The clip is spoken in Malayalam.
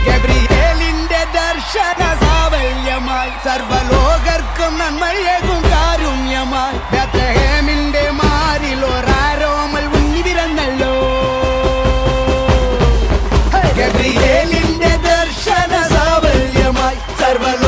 ഗബ്രിയേലിന്റെ ദർശന സാവല്യമായി സർവലോകർക്കും നന്മയേകും കാരുണ്യമായി ബേത്ലഹേമിന്റെ മാറിൽ ഒരാരോമൽ ഉണ്ണി പിറന്നല്ലോ. ഗബ്രിയേലിന്റെ ദർശന സാവല്യമായി സർവലോക